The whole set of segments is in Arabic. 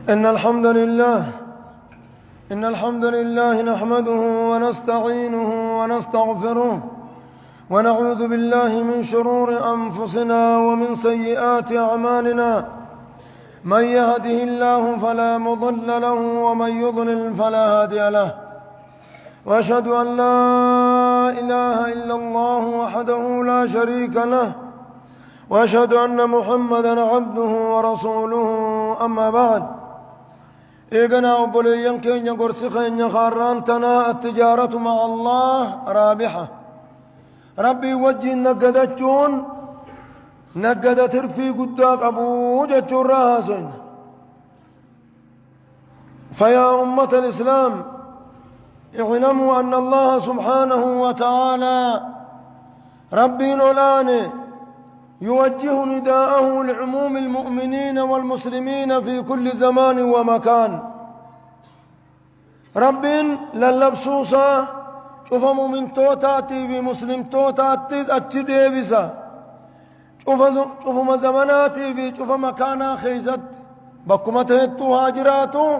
إن الحمد لله نحمده ونستعينه ونستغفره ونعوذ بالله من شرور أنفسنا ومن سيئات أعمالنا. من يهده الله فلا مضل له ومن يضلل فلا هادي له. وأشهد أن لا إله إلا الله وحده لا شريك له، وأشهد أن محمدا عبده ورسوله. أما بعد، إيقنا أبوليين كين قرسخين خاران تنا التجارة مع الله رابحة. ربي وجه نقدتشون نقد ترفي قداك أبو جتشون راهاسين. فيا أمة الإسلام، اعلموا أن الله سبحانه وتعالى ربي نولاني يوجه نداءه لعموم المؤمنين والمسلمين في كل زمان ومكان. رب للبسوسا شوف مؤمن توتاتي في مسلم توتاتي أتشدي بسا شوف زماناتي في شوف مكانا خيزت بكمته هاجراتو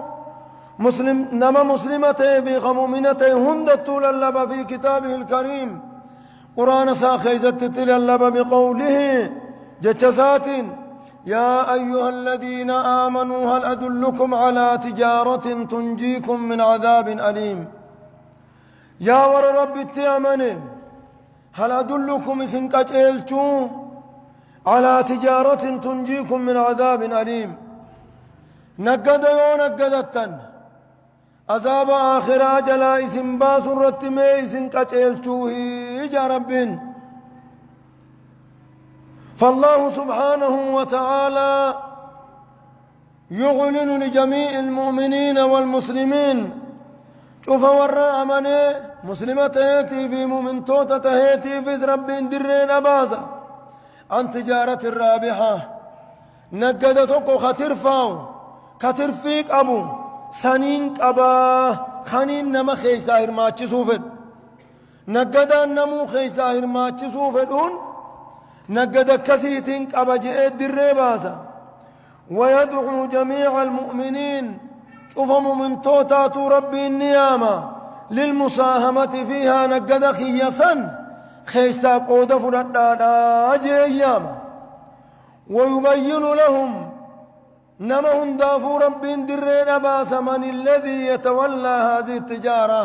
مسلم نما مسلمته في غمومنته هندت للبا في كتابه الكريم. قرآن ساخيزت تلالب بقوله جتسات: يا أيها الذين آمنوا هل أدلكم على تجارة تنجيكم من عذاب أليم. يا ور رب التيامن هل أدلكم سنكت إلتو على تجارة تنجيكم من عذاب أليم. نقد يو نقدتن عذاب آخر جلا اسم باس الرتمي اسم كتلتوه يا رب. فالله سبحانه وتعالى يعلن لجميع المؤمنين والمسلمين شوف ورا أمني مسلمة هيتي في مؤمن توتة هيتي في رب درين أبازا عن تجارة الرابحة. نقدتك خطرفاو خطرفيك أبو سنين قبا خنين نما خيسا هرماتش سوفد. نقدا نمو خيسا هرماتش سوفدون نقدا كسيتين قبا جئت دريباسا. ويدعو جميع المؤمنين شوفوا من توتات ربي النيامة للمساهمة فيها. نقدا خيسا خيسا قود فردادا أجياما. ويبين لهم نما هندافو رب درين باس من الذي يتولى هذه التجارة.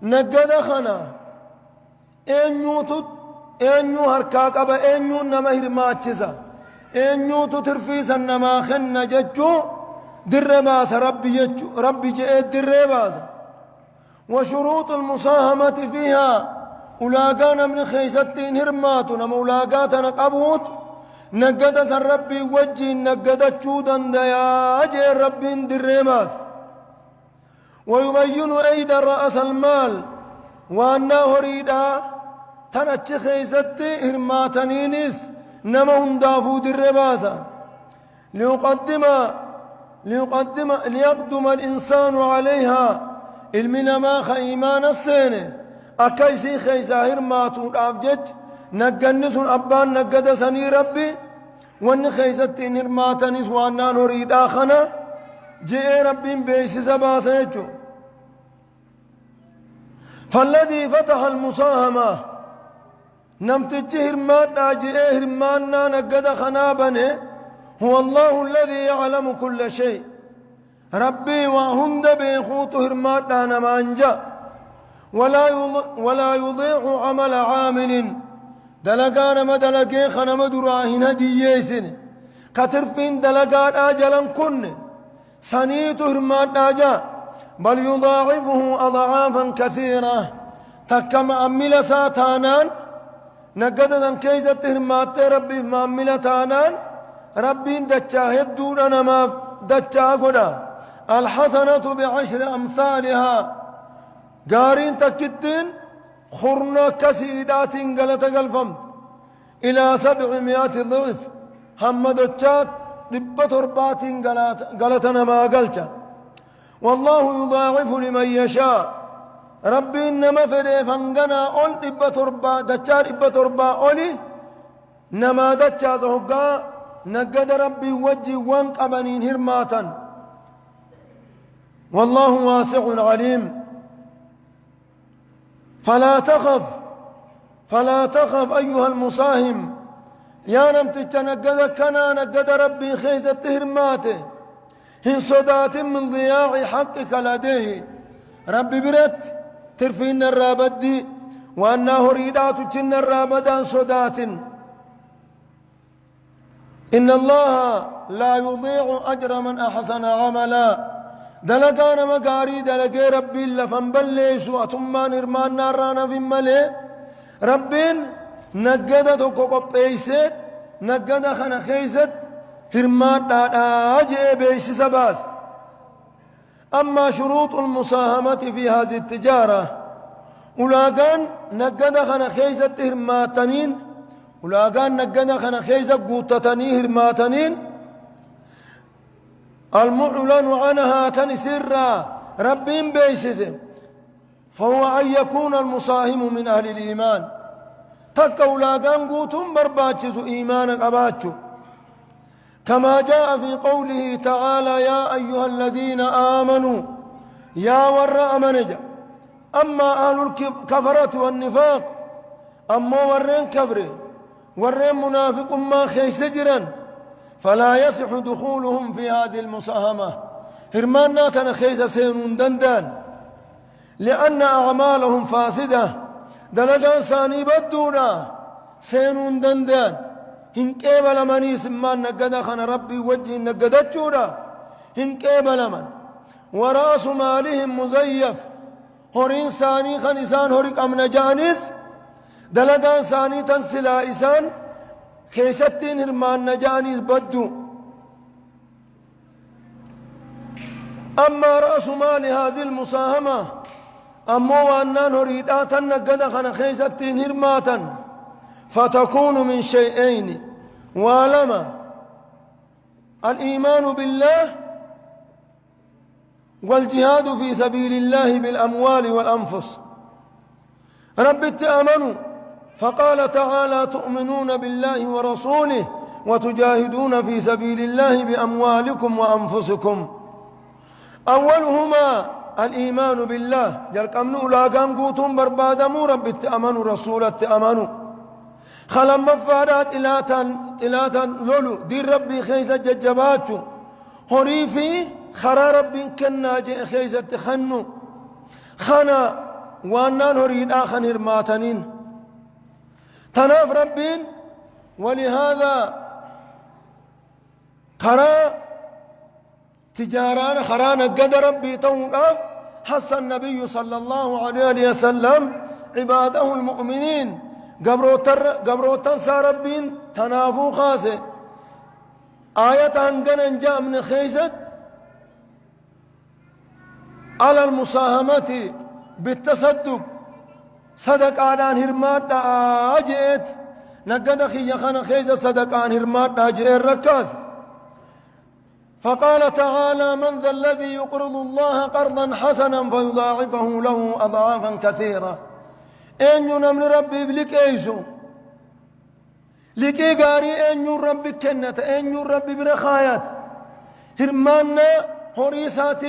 نقد خنا إنيو هركاك أبا إنيو نما هرماتشسا إنيو ترفيسا نما خن ججو در باس ربي جئت در باس. وشروط المساهمة فيها أولاقانا من خيستين هرماتنا مولاقاتنا قبوت. نقد سن ربي وجه نقد جودا ديا أجي ربي دريماس. ويبين أيضا رأس المال وأنه هريدا تنتش خيستي هرماتنينيس نمهم دافو دريماسا. ليقدم الإنسان عليها المنما خيمان السنة أكيسي خيسا هرماتون أفجج. نقنس أبان نقد سني ربي وان خيست نرماتنس وانا نريد آخنا جئ ربي بيسس باسنجو. فالذي فتح المساهمة نمتج هرماتنا جئ هرماننا نقد خنابنه هو الله الذي يعلم كل شيء. ربي وهند بيخوت هرماتنا نمانجا ولا يضيع عمل عامل. دلقانا ما دلقي خنا مدراهن دييسن كترفين دلقات آجلا كن سنيت هرمات ناجا بل يضاعفه أضعافا كثيرة. تكما أمل ساتانان نقددا كيزة هرمات ربي مأمل تانان ربي دجا هدون نما دجا قدا. الحسنة بعشر أمثالها قارين تكتين خرنا كسيدات قلت قلفم إلى 700 ضعف. همدتشات لبة تربات قلتنا ما قلت. والله يضاعف لمن يشاء. ربي إنما فري فانقنا أول لبة تربا دتشات لبة تربا أولي نما دتشات هقا نقد ربي وجي وان قبنين هرماتا والله واسع عليم. فلا تخف أيها المساهم يا نمتج نقد كنا نقد ربي خيزة تهرماته هن صدات من ضياع حقك لديه ربي برت ترفين الرابد وأنه ريدات جن الرابدان صدات. إن الله لا يضيع أجر من أحسن عملا دلقانا مقاري دلقي ربي اللي فنبليسوا أتمان إرمان نارانا في ملي ربين نقدة قبيسات نقدة خنا خيست هرمان أجئ بيس سباس. أما شروط المساهمة في هذه التجارة ولاقان نقدة خنا خيست هرماتنين ولاقان نقدة خنا خيست قوتتني هرماتنين المعلن عنها تنسرا ربين بيسز فهو أن يكون المساهم من أهل الإيمان تكو لاقان قوتهم برباتشز إيمانا قباتشو كما جاء في قوله تعالى يا أيها الذين آمنوا يا ور أمنجا. أما أهل الكفرة والنفاق أما ورين كفر ورين منافق ما خيسجرا فلا يصح دخولهم في هذه المساهمة هرماننا تنخيز سينون دندان لأن أعمالهم فاسدة دلقان ساني بدونا سينون دندان هن كيبل مني سمان نقدا خان ربي وجه نقدا جورا هن كيبل من ورأس مالهم مزيف هورين ساني خان إسان هوريك أمن جانس دلقان ساني تنسلا إسان خيستين هرمان نجانيس بدو. أما رأس مال هذه المساهمة أما وأنان هريداتا نقدا خان خيستين هرماتا فتكون من شيئين ولما الإيمان بالله والجهاد في سبيل الله بالأموال والأنفس. رب تأمنوا فقال تعالى تؤمنون بالله ورسوله وتجاهدون في سبيل الله بأموالكم وأنفسكم. أولهما الإيمان بالله جل كمنوا لاقان قوتهم بربادموا رب تأمنوا رسول تأمنوا خلم مفادات إلاتان لولو دي ربي خيزة ججباتو هريفي خرا ربي كنا خيزة خنو خنا وانان هريد آخن هرماتنين تناف ربين. ولهذا خرا تجاران خرا نقد ربي توقف حس النبي صلى الله عليه وسلم عباده المؤمنين قبروتن ساربين تنافو خاسه آية أنقنا جاء من خيزت على المساهمة بالتصدق صدق آدان هرمات أجئت نقد خيخان خيزة صدق آن هرمات أجئت الركاز. فقال تعالى من ذا الذي يقرض الله قرضا حسنا فيضاعفه له أضعافا كثيرة. أن ينمر ربي بلك أيسو لكي قاري أن يربي كنة أن يربي برخايات هرمانا هريسات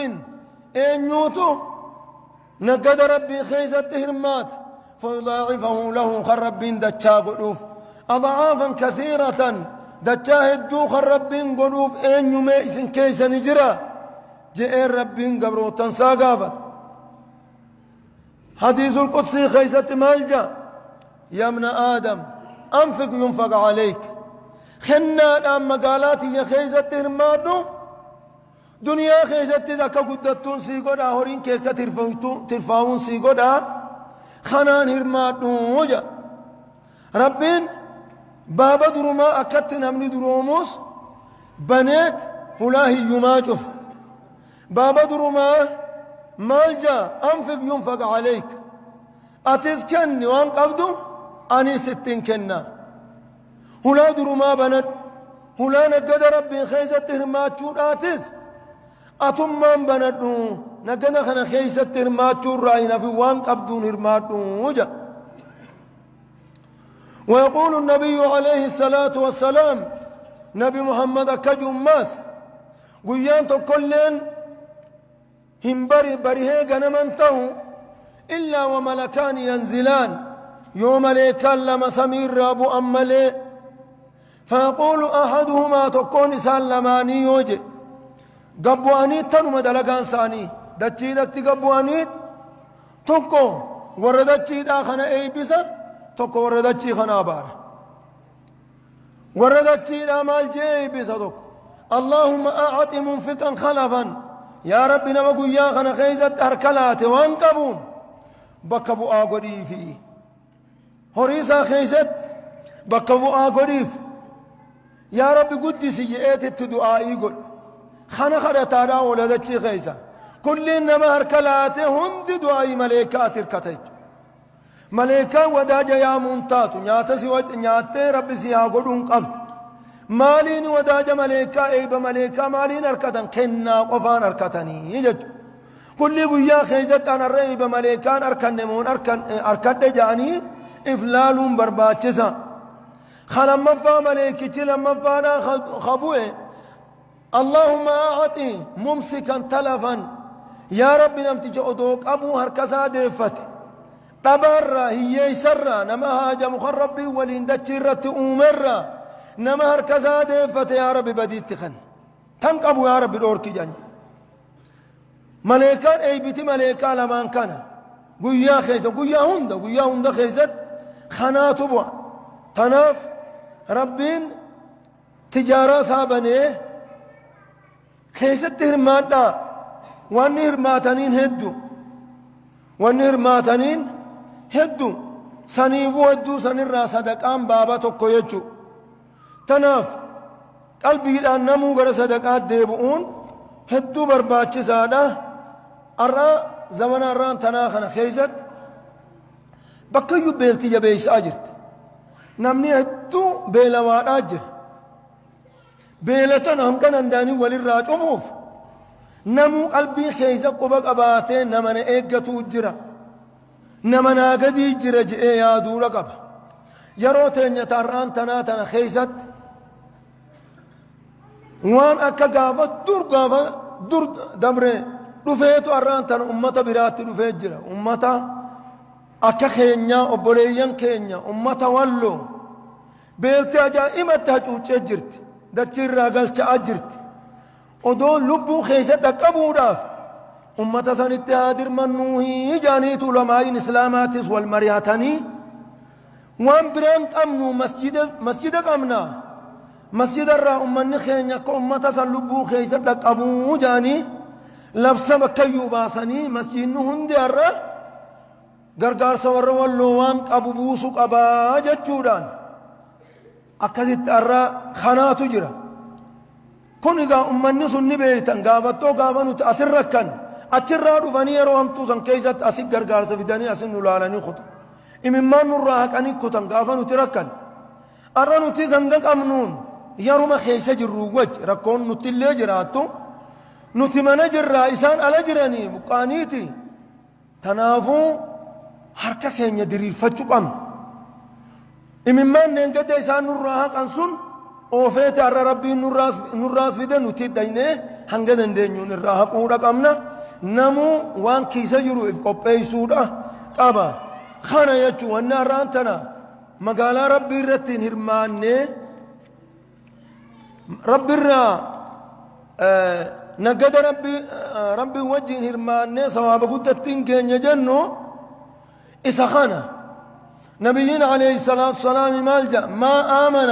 أن يوتو نقد ربي خيزة هرمات فيضاعفه له خربين دجا قلوف أضعافا كثيرة دجا هدو خربين قلوف أن يميس كيس نجرا جئ ربين قبرو تنسا قافت. حديث القدسي خيزة مالجا يا ابن آدم أنفق ينفق عليك خنا الآن مقالاتي يا خيزة هرماتو دنيا خيزة ذاك قدتون سيقودا هورين كيكا ترفاون سيقودا خنان هرماتو وجا ربين بابا درما أكتن همني دروموس بنات هلاهي يماجف بابا درما مالجا أنفق ينفق عليك أتسكن وان قبضو أني ستين كنا هلا درما بنات هلا نقد ربي خيزة هرماتو آتس أتمان بندو نقنا خنا خيسة هرماتو رأينا في وان قبدون هرماتو وجا. ويقول النبي عليه الصلاة والسلام نبي محمد كجماس قيان تكلين هم بريه غنمن تهو إلا وملكان ينزلان يوم ملكان لما سمير رابو أملي فيقول أحدهما تكون سلماني يوجي قبوانيت تنم دلقان ثاني دجيدت قبوانيت تكو وردجي داخنا ايبسا تكو وردجي خنا بارا وردجي دا مال جي ايبسا تكو اللهم أعط منفقا خلفا يا ربي نمكو يا خنا خيزت أركلات وانقبون بكبو آقودي فيه هريسا خيزت بكبو آقوديف يا ربي قدسي جئت دعائي قل خنا خدتا ولدتشي خيزا كل إنما هركلات هند دعائي ملائكات الكتج ملائكة وداجة يا منتاتو نياتي ربي سيها قدون قبض مالين وداجة ملائكة ايبا ملائكة مالين اركتن كنا قفان اركتني يجج كل قويا خيزت انا الرئيب ملائكان اركنمون اركد جاني افلالون برباچسا خلما فا ملائكة لما فانا خبوه اللهم أعطي ممسكا تلفا يا رب نمتج أدوك أبو هركسا ديفت تبرا هي سرا نما هاجم خربي ولين دجرت أمرا نما هركسا ديفت يا رب بديت خن تنقبو يا رب دورك جاني ملائكان أي بيتي ملائكة لمن كان قويا خيزت قويا هند خيزت خناتو بوا تناف ربين تجارة سابنيه خيست هرماتا وان هرماتنين هدو سنيفو هدو سنرى صدقان بابا تكو يجو تناف قلبي الان نمو غير صدقات ديبؤون هدو برباچ سادا ارى زمن الران تناخنا خيست بكيو بيلتي جبيس اجرت نمني هدو بيلوان اجر بيلتن هم كان انداني وللراج أموف نمو قلبي خيزة قبق أباتين نمنا إيقاتو جرا نمنا قدي جرا جئي يا دورا قبا يروتين يتاران تناتنا خيزت وان أكا قافة دور دمري رفيتو أران تنا أمتا براتي رفيت جرا أمتا أكا خينيا أبوليين خينيا أمتا والو بيلتي أجائمة تهجوچ جرت دچر راغل چاجرت ودون لبو خيسه دقبو داف امه سنت هادر منوهي جانيت علماء الاسلامات والمرياتني وان بران قمنو مسجد قمنا مسجد الرا امن خينيا امه سلبو خيسه دقبو جاني لبس بكيو باسني مسجد هند الرا غرغار سور ولو وان قبو بوسو قبا جچودان أكذت أرى خنات جرا كوني قا أمني سني بيتن قافتو قافنو تأسر ركن أتشرادو فاني روهم توسن كيزت أسيق غرغار سفداني أسن نلالاني خطا إممان نراهك أني كتن قافنو تركن أرى نتي زنقق أمنون يروم خيسة جروج ركون نتي اللي جراتو نتي من جرا إسان على جراني مقانيتي تنافو حركة خيني درير فتشو قم إممان ننقد إسان نراها قنصن أوفيت على ربي نراس فيدا نتدينه هنگدن دينيو نراها قودا قمنا نمو وان كيسا جرو إفقوبي سودا قابا خانا يجو وانا رانتنا مقالا ربي رتين هرماني ربي را نقد ربي وجهين هرماني سواب قدتين كين يجنو إسا خانا نبينا عليه الصلاة والسلام مالجا ما آمن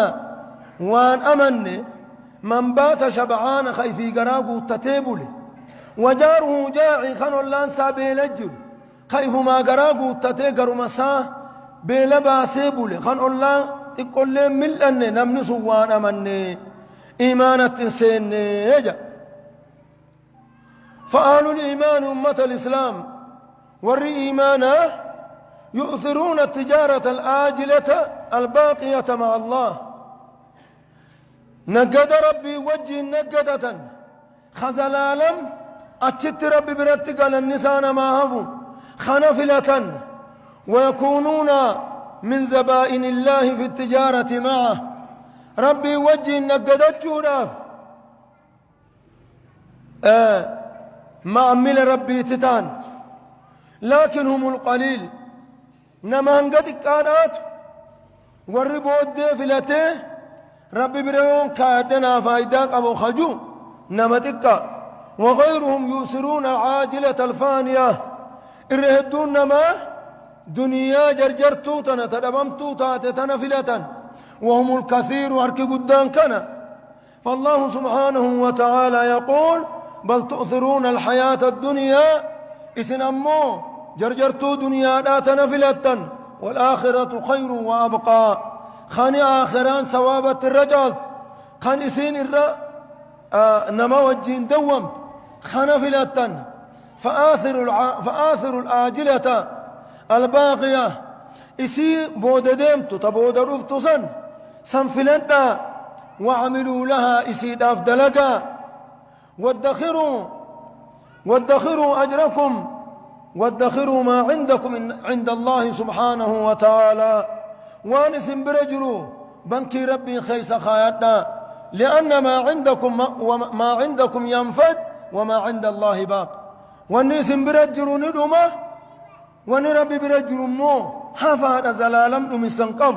وان أمن من بات شبعان خيفي قراقو تتيبولي وجاره جاعي خانو اللان سابيل الجل خيف ما قراقو تتيقر مساه بيلبا سيبولي خانو اللان تقول لي ملأن نمنس وان أمن إيمانة سين يجا فأهل الإيمان أمة الإسلام وري إيمانه يؤثرون التجارة الآجلة الباقية مع الله نقد ربي وجه نقدة خزل عالم أتشت ربي برتق على النسان ما هفوا خنفلة ويكونون من زبائن الله في التجارة معه ربي وجه نقدت جوراف معمل ربي تتان لكن هم القليل نما هنقدك كانت والربود فلته ربي بريون كادنا فايداك أبو خجو نمتك وغيرهم يؤثرون العاجلة الفانية الرهدون نما دنيا جرجرتو تنا تدبمتو تاتتنا فلة وهم الكثير وارك قدان كنا فالله سبحانه وتعالى يقول بل تؤثرون الحياة الدنيا إسن أمو جرجرتو دنيا لا تنفلة والآخرة خير وأبقى خاني آخران سوابة الرجال خان إسين نما وجين دوم خنفلة فآثر الآجلة الباقية إسي بود ديمتو تبود رفتو سنفلتا وعملوا لها إسي داف دلقا وادخروا أجركم وادخروا ما عندكم عند الله سبحانه وتعالى وانسم برجروا بنكي ربي خيس خايتنا لأن ما عندكم ينفد وما عند الله باق والنسم برجروا ندمه ونربي برجروا مو حفاد زلالم دمسنقب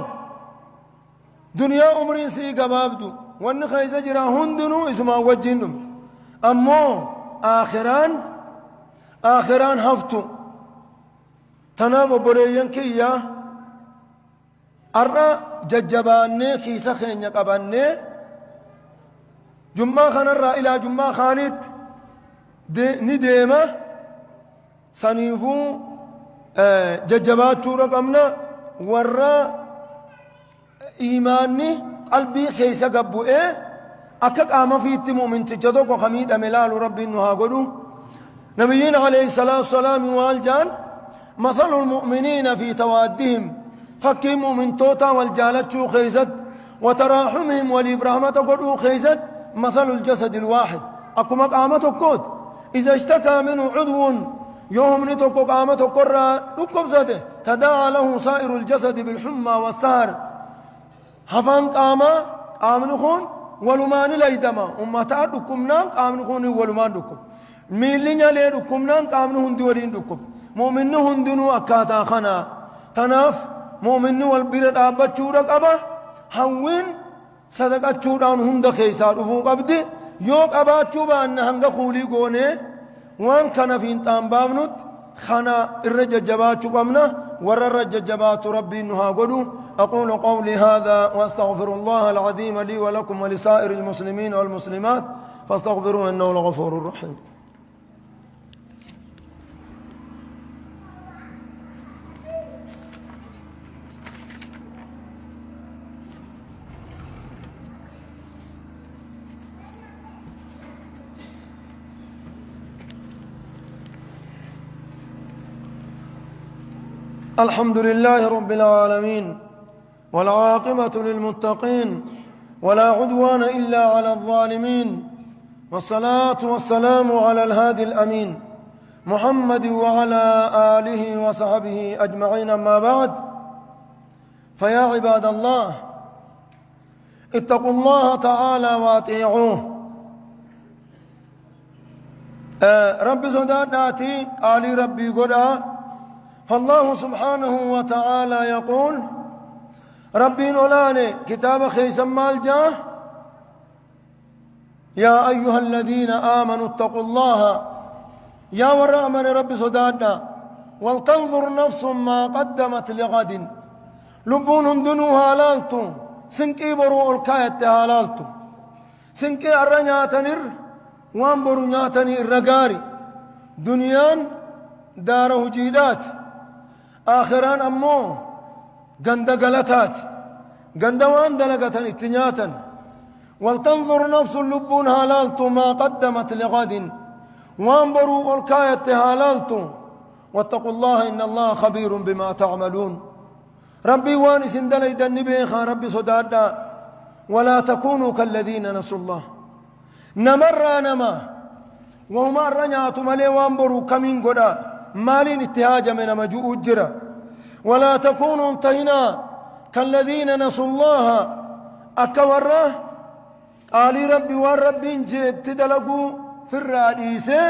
دنيا عمرين سي قبابدو وان خيس جرا هندنو اسما وجهنم أمو آخران هفتو تناف بريان كيا أرى ججباني خيسا خينيا قباني جمعة خان الرا إلى جمعة خانت نديمة سنيفو ججبات شورا قمنا ورا إيماني قلبي خيسا قبو أكاك آما في التمو من تجدوك وخميد أملال ربي إنها قدو نبينا عليه الصلاة والسلام والجان مثل المؤمنين في توادهم فكيموا من توتا والجالت شو خيزت وتراحمهم والإبراهمة قدو خيزت مثل الجسد الواحد أكما قامته كود إذا اشتكى منه عضو يوم نتوكو قامته قرى نكب زده تداعى له سائر الجسد بالحمى والسهر هفان قام نخون ولمان ليدما أما تعدكم نان قام نخون ولمان دكم ميلين يليدكم نان قام نخون دورين دكم مؤمن هندنو أكاتا خنا تناف مؤمن والبرد أبا چورك أبا هوين صدقة چوران هند خيسار أفوق أبدي يوك أبا چوبا أن هنگ خولي قوني وان كان في انتان بابنت خنا الرجل جبات قمنا ور الرجل جبات ربي إنها قدو أقول قولي هذا وأستغفر الله العظيم لي ولكم ولسائر المسلمين والمسلمات فاستغفروه إنه الغفور الرحيم الحمد لله رب العالمين والعاقبة للمتقين ولا عدوان إلا على الظالمين والصلاة والسلام على الهادي الأمين محمد وعلى آله وصحبه أجمعين. أما بعد فيا عباد الله اتقوا الله تعالى وأطيعوه. رب زداداتي آلي ربي قدا فالله سبحانه وتعالى يقول ربي نولاني كتاب خيسا مالجاه يا أيها الذين آمنوا اتقوا الله يا ورأمن ربي صدادنا ولتنظر نفس ما قدمت لغد لبونهم دنو هالالتو سنكي برو الكاية هالالتو سنكي الرنياتنر وانبرو نياتني الرقاري دنيان داره جيلات آخران أمو قند قلتات قند وان دلقة اتنياتا ولتنظر نفس اللبون هالالتو ما قدمت لغد وانبروا والكاية هالالتو واتقوا الله إن الله خبير بما تعملون. ربي وانس دليد النبيخا ربي صدادا ولا تكونوا كالذين نسوا الله نمر نما وهما الرنيات ملي وانبروا كمين قدا مالين اتهاج من مجوء الجرى ولا تكونوا انتهنا كالذين نسوا الله أكوره آلي ربي والربي جيت تدلقوا في الرئيسة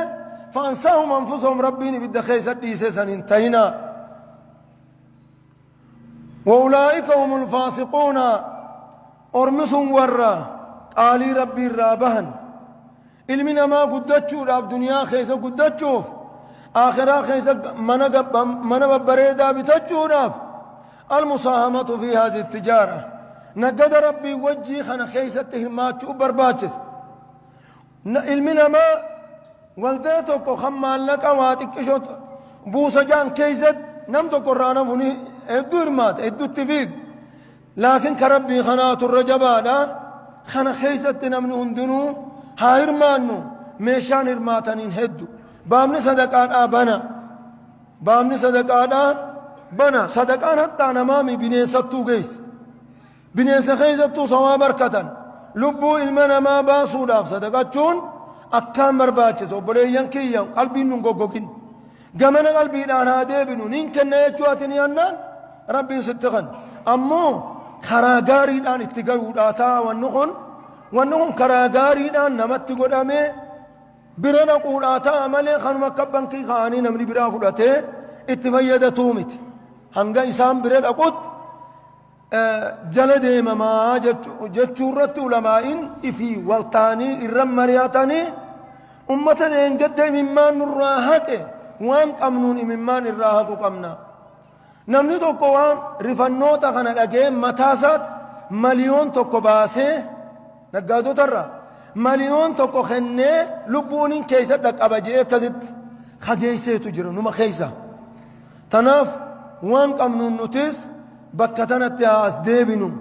فأنساهم أنفسهم ربي بالدخيس الديسيسا انتهينا وأولئك هم الفاسقون أرمسهم ورّا قالي ربي الرابهن علمنا ما قدتشو راف دنيا خيسا قدتشوف آخرا خيسا من بريدا بتجو راف المساهمة في هذه التجارة نقد ربي وجي خنا خيسا تهماتشو برباتشس علمنا ما والدتك خمان لك واتك شوت بوسا جان كيزت نمتو قرانا فني ادو ارمات ادو اتفيق لكن كربي خنات الرجبانا خنا خيزت نمن هندنو ها ارمانو ميشان ارماتنين هدو بامني صدقان بنا بامني صدقان بنا صدقان حتى نمامي بنيستو قيس بنيس خيزتو سوا بركة لبو المنا ما باسو داف صدقاتشون أكام برباچس وبليان كيان قلبي نغوغوكين جمنا قلبي أنا ديبنو نين كنا يجواتني أنا ربي ستغن أمو كراغاري دان اتقاو داتا ونخن كراغاري دان نمت قدامي برنا قولاتا عملي خانو مكبن كي خاني نمني برافو داته اتفايدة تومت هنگا إسام برد أقود جلد مما جتشورت علماء إفي والتاني إرم مرياتاني أمتنا ينقد ممان الراحك وان قمنون ممان الراحك قمنا نمني توقو وان رفنوتا خانا لأجين متاسات مليون توقو باسي نقادو ترى مليون توقو خنة لبونين كيسة لك أبجيه كزت خجيسة تجرم نما خيسة تناف وان قمنون نتيس بكتنا تياس ديبنو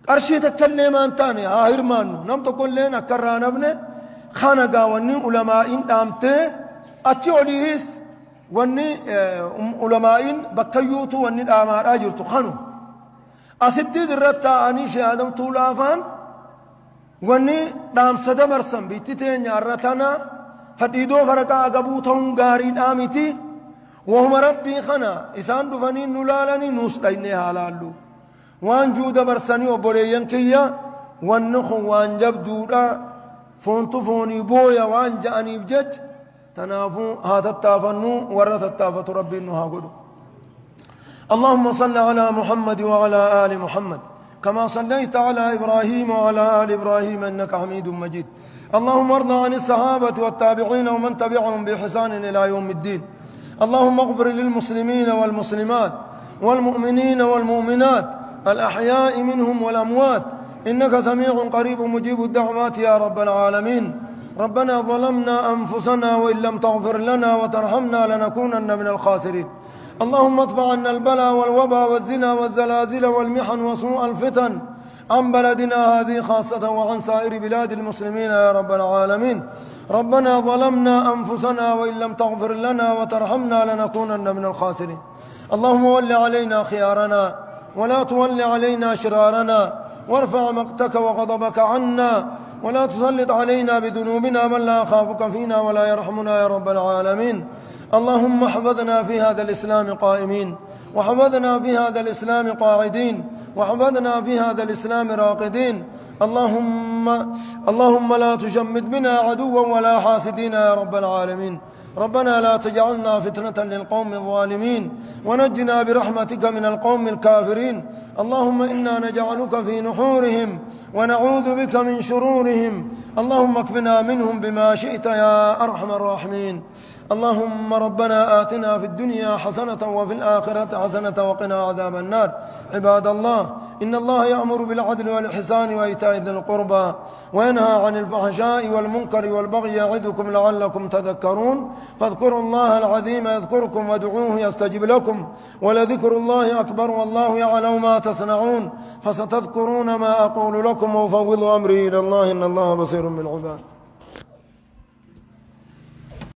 قرشي تكلم أنتاني هرمانو نم تقول لنا كرانا ابن خانا قاوني علماء دامته أتيوليس وني علماء بكيوتو وني الآمار أجرتو خانو أسدي درتا أني شهادم طولافان وني دام سدمرسن بيتتين يارتنا فديدو فرقا قبوتهم غاري دامتي وهم ربي خنا إسان دفني نلالني نوس ديني حلالو وان جود برسني وبريان كيا ونخو وان جبدودا فونتو فوني بويا وان جاني بجج تنافو هذا التافنو ورث التافة ربي إنها قدو اللهم صل على محمد وعلى آل محمد كما صليت على إبراهيم وعلى آل إبراهيم إنك حميد مجيد اللهم ارض عن الصحابة والتابعين ومن تبعهم بإحسان إلى يوم الدين اللهم اغفر للمسلمين والمسلمات والمؤمنين والمؤمنات الأحياء منهم والأموات إنك سميع قريب مجيب الدعوات يا رب العالمين ربنا ظلمنا أنفسنا وإن لم تغفر لنا وترحمنا لنكونن من الخاسرين اللهم اطفع عنا البلاء والوباء والزنا والزلازل والمحن وسوء الفتن عن بلدنا هذه خاصة وعن سائر بلاد المسلمين يا رب العالمين ربنا ظلمنا أنفسنا وإن لم تغفر لنا وترحمنا لنكونن من الخاسرين اللهم ول علينا خيارنا ولا تول علينا شرارنا وارفع مقتك وغضبك عنا ولا تسلط علينا بذنوبنا من لا يخافك فينا ولا يرحمنا يا رب العالمين اللهم احفظنا في هذا الإسلام قائمين وحفظنا في هذا الإسلام قاعدين وحفظنا في هذا الإسلام راقدين اللهم لا تجمد بنا عدوا ولا حاسدين يا رب العالمين ربنا لا تجعلنا فتنة للقوم الظالمين ونجنا برحمتك من القوم الكافرين اللهم إنا نجعلك في نحورهم ونعوذ بك من شرورهم اللهم اكفنا منهم بما شئت يا أرحم الراحمين اللهم ربنا آتنا في الدنيا حسنة وفي الآخرة حسنة وقنا عذاب النار عباد الله إن الله يأمر بالعدل والإحسان وإيتاء ذي القربى وينهى عن الفحشاء والمنكر والبغي يعظكم لعلكم تذكرون فاذكروا الله العظيم يذكركم وادعوه يستجب لكم ولذكر الله أكبر والله يعلم ما تصنعون فستذكرون ما أقول لكم وأفوض أمري إلى الله إن الله بصير بالعباد